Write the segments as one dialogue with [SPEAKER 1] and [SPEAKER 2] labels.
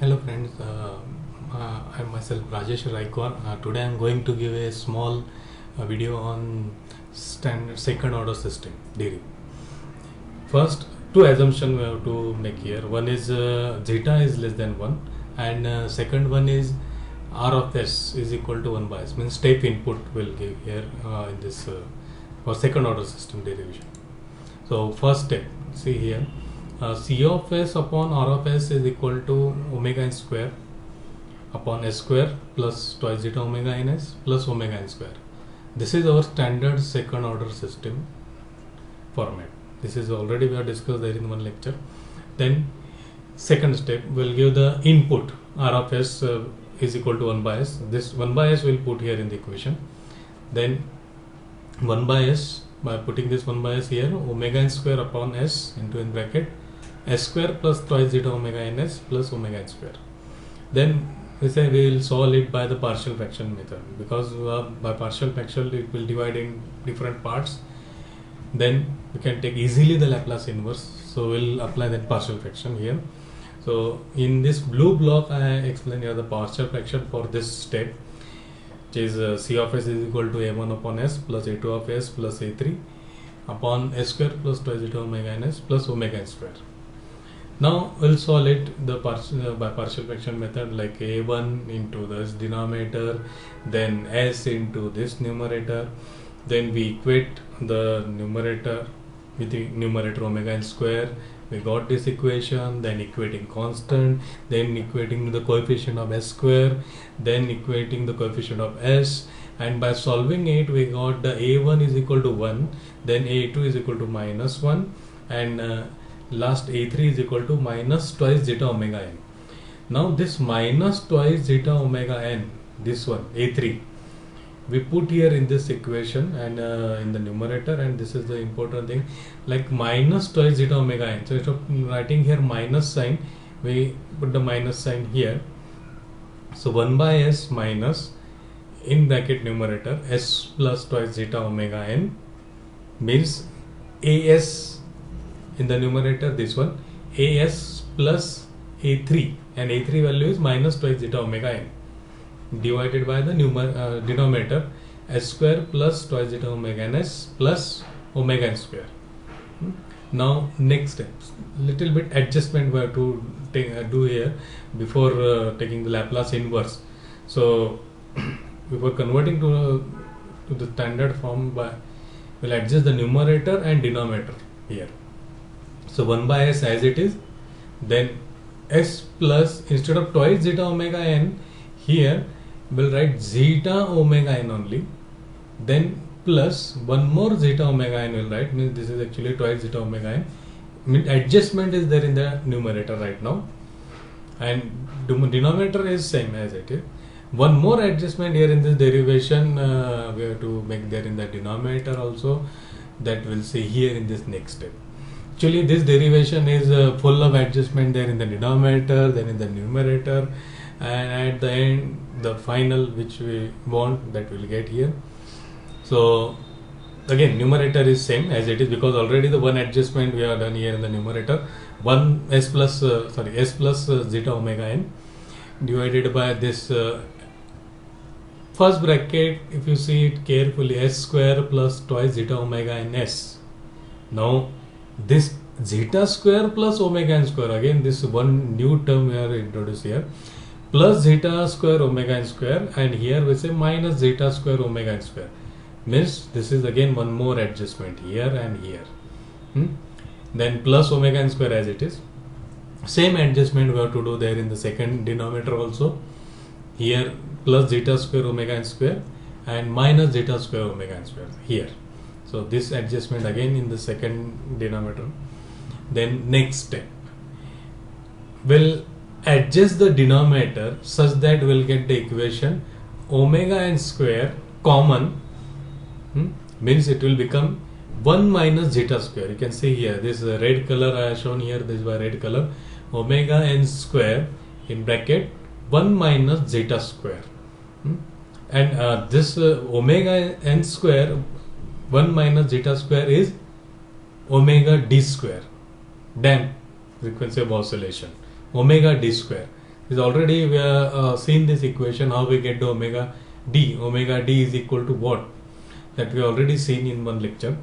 [SPEAKER 1] Hello friends, I am myself Rajesh Raikor. Today I am going to give a small video on standard second order system derivative. First, two assumptions we have to make here. One is zeta is less than 1, and second one is R of S is equal to 1 by S, means step input will give here in this for second order system derivation. So first step, see here, C of S upon R of S is equal to omega n square upon S square plus twice zeta omega n S plus omega n square. This is our standard second order system format. This is already we have discussed there in one lecture. Then second step will give the input R of S is equal to 1 by S. This 1 by S will put here in the equation. Then 1 by S, by putting this 1 by S here, omega n square upon S into in bracket S square plus twice zeta omega n S plus omega n square. Then we say we will solve it by the partial fraction method, because by partial fraction it will divide in different parts. Then we can take easily the Laplace inverse, so we'll apply that partial fraction here. So in this blue block I explain here the partial fraction for this step, which is C of S is equal to A1 upon S plus A2 of S plus A3 upon S square plus twice zeta omega n S plus omega n square. Now we'll solve it the by partial fraction method, like A1 into this denominator, then S into this numerator. Then we equate the numerator with the numerator omega n square. We got this equation, then equating constant, then equating the coefficient of S square, then equating the coefficient of S, and by solving it we got the A1 is equal to 1, then A2 is equal to minus 1, and last A3 is equal to minus twice zeta omega n. Now this minus twice zeta omega n, this one A3, we put here in this equation and in the numerator, and this is the important thing, like minus twice zeta omega n. So instead of writing here minus sign, we put the minus sign here. So 1 by S minus in bracket numerator S plus twice zeta omega n means AS in the numerator, this one AS plus A3, and A3 value is minus twice zeta omega n, divided by the denominator S square plus twice zeta omega n S plus omega n square. Now next step, little bit adjustment we have to do here before taking the Laplace inverse. So before converting to the standard form, we'll adjust the numerator and denominator here. So 1 by S as it is, then S plus, instead of twice zeta omega n, here we'll write zeta omega n only, then plus one more zeta omega n will write, means this is actually twice zeta omega n. Mean adjustment is there in the numerator right now, and denominator is same as it is. One more adjustment here in this derivation we have to make there in the denominator also, that we'll see here in this next step. Actually this derivation is full of adjustment there in the denominator, then in the numerator, and at the end the final which we want, that we'll get here. So again numerator is same as it is, because already the one adjustment we have done here in the numerator, one S plus zeta omega n divided by this first bracket, if you see it carefully, S square plus twice zeta omega n S. Now this zeta square plus omega n square, again this one new term we are introduced here, plus zeta square omega n square, and here we say minus zeta square omega n square, means this is again one more adjustment here and here. Then plus omega n square as it is. Same adjustment we have to do there in the second denominator also. Here plus zeta square omega n square and minus zeta square omega n square here. So this adjustment again in the second denominator. Then next step, we'll adjust the denominator such that we'll get the equation omega n square common, means it will become 1 minus zeta square. You can see here this red color I have shown here, this is by red color, omega n square in bracket 1 minus zeta square, and this omega n square 1 minus zeta square is omega d square, damp frequency of oscillation, omega d square. is already we have seen this equation, how we get the omega d. Omega d is equal to what? That we already seen in one lecture.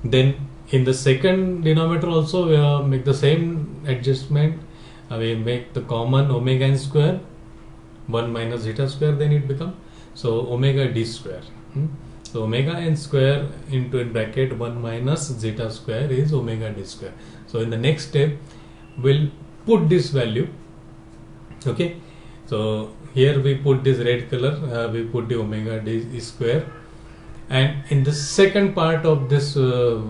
[SPEAKER 1] Then in the second denominator also we make the same adjustment. We make the common omega n square 1 minus zeta square, then it become so omega d square. So omega n square into in bracket 1 minus zeta square is omega d square. So in the next step we'll put this value. Okay, so here we put this red color, we put the omega d square, and in the second part of this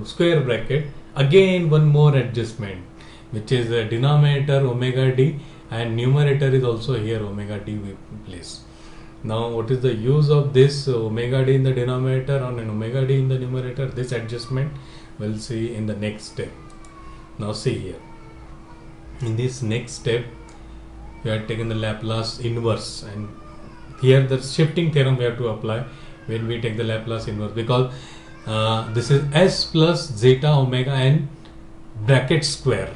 [SPEAKER 1] square bracket again one more adjustment, which is the denominator omega d and numerator is also here omega d we place. Now what is the use of this omega d in the denominator and an omega d in the numerator? This adjustment we'll see in the next step. Now see here, in this next step we have taken the Laplace inverse, and here the shifting theorem we have to apply when we take the Laplace inverse, because this is s plus zeta omega n bracket square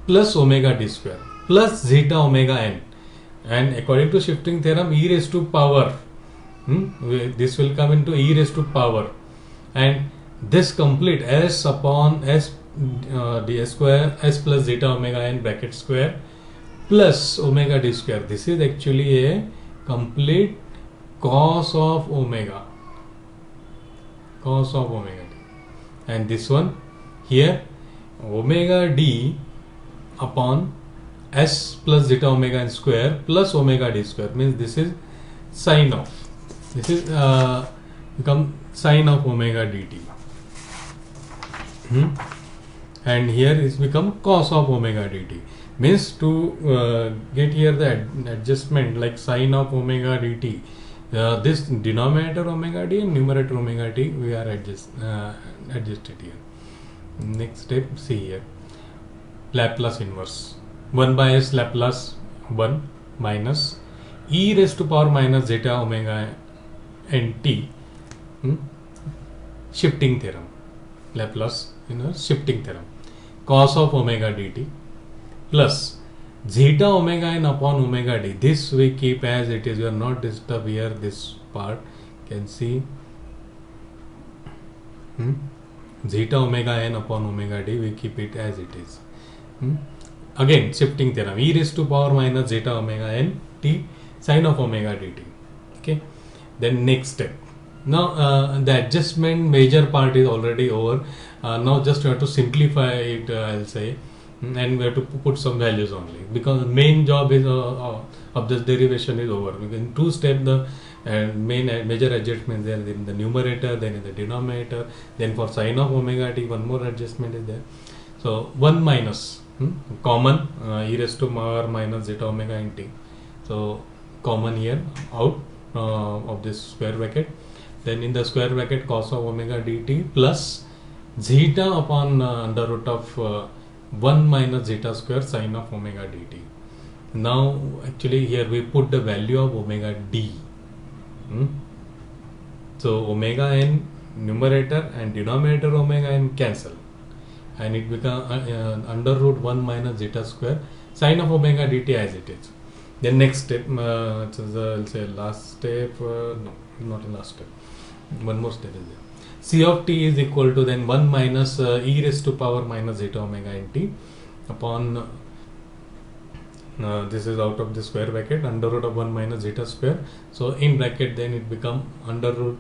[SPEAKER 1] plus omega d square plus zeta omega n, and according to shifting theorem e raised to power, this will come into e raised to power, and this complete s upon s d square s plus zeta omega n bracket square plus omega d square. This is actually a complete cos of omega d, and this one here omega d upon s plus zeta omega n square plus omega d square, means this is sine of, this is become sine of omega dt, and here is become cos of omega dt. Means to get here the adjustment like sine of omega dt, this denominator omega d and numerator omega t we are adjusted here. Next step, see here, Laplace inverse 1 by s Laplace 1 minus e raised to power minus zeta omega n t, shifting theorem, Laplace inverse shifting theorem, cos of omega dt plus zeta omega n upon omega d. This we keep as it is, we are not disturb here this part, can see zeta omega n upon omega d, we keep it as it is. Again shifting theorem, e raised to power minus zeta omega n t sine of omega dt. Okay, then next step. Now the adjustment major part is already over. Now just we have to simplify it, I'll say, and we have to put some values only, because the main job is of this derivation is over. In two steps the major adjustment there in the numerator, then in the denominator, then for sine of omega t one more adjustment is there. So 1 minus common e raised to power minus zeta omega n t, so common here out of this square bracket, then in the square bracket cos of omega dt plus zeta upon under root of 1 minus zeta square sine of omega dt. Now actually here we put the value of omega d. So omega n numerator and denominator omega n cancel, and it becomes under root 1 minus zeta square sine of omega dt as it is. Then next step, I'll say last step, no, not the last step, one more step is there. C of t is equal to then 1 minus e raised to power minus zeta omega n t upon this is out of the square bracket under root of 1 minus zeta square, so in bracket then it become under root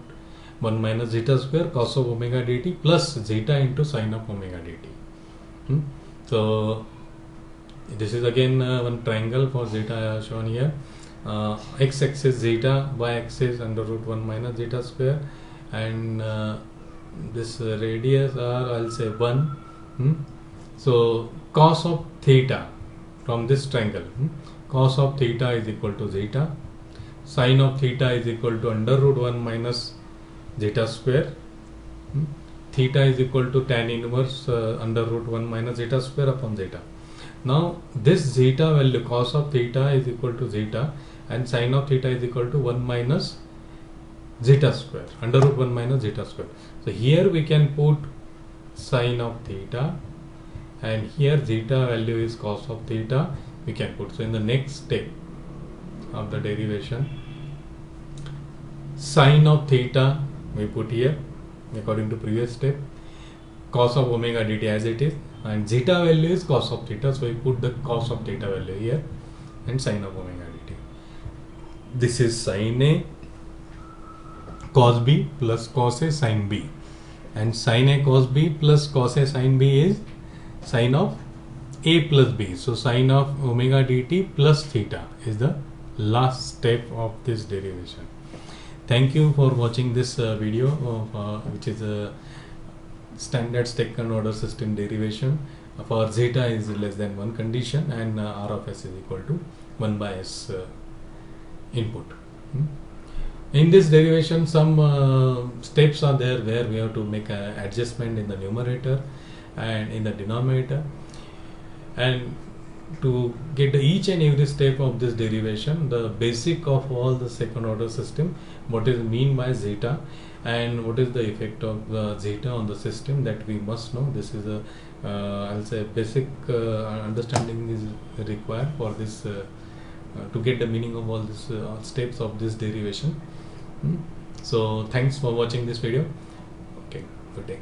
[SPEAKER 1] 1 minus zeta square cos of omega dt plus zeta into sine of omega dt. So this is again one triangle for zeta shown here, x axis zeta, y axis under root 1 minus zeta square, and this radius are, I'll say 1. So cos of theta from this triangle, cos of theta is equal to zeta, sine of theta is equal to under root 1 minus zeta square, theta is equal to tan inverse under root 1 minus zeta square upon zeta. Now this zeta value, cos of theta is equal to zeta and sine of theta is equal to 1 minus zeta square under root 1 minus zeta square. So here we can put sine of theta, and here zeta value is cos of theta, we can put. So in the next step of the derivation, sine of theta we put here according to previous step, cos of omega dt as it is, and zeta value is cos of theta, so we put the cos of theta value here and sine of omega dt. This is sine A cos B plus cos A sine B, and sine A cos B plus cos A sine B is sine of A plus B. So sine of omega dt plus theta is the last step of this derivation. Thank you for watching this video of which is a standard second order system derivation for zeta is less than 1 condition and r of s is equal to 1 by s input. In this derivation, some steps are there where we have to make an adjustment in the numerator and in the denominator, and to get each and every step of this derivation, the basic of all the second order system, what is mean by zeta and what is the effect of zeta on the system, that we must know. This is a I'll say basic understanding is required for this to get the meaning of all these steps of this derivation. So thanks for watching this video. Okay, good day.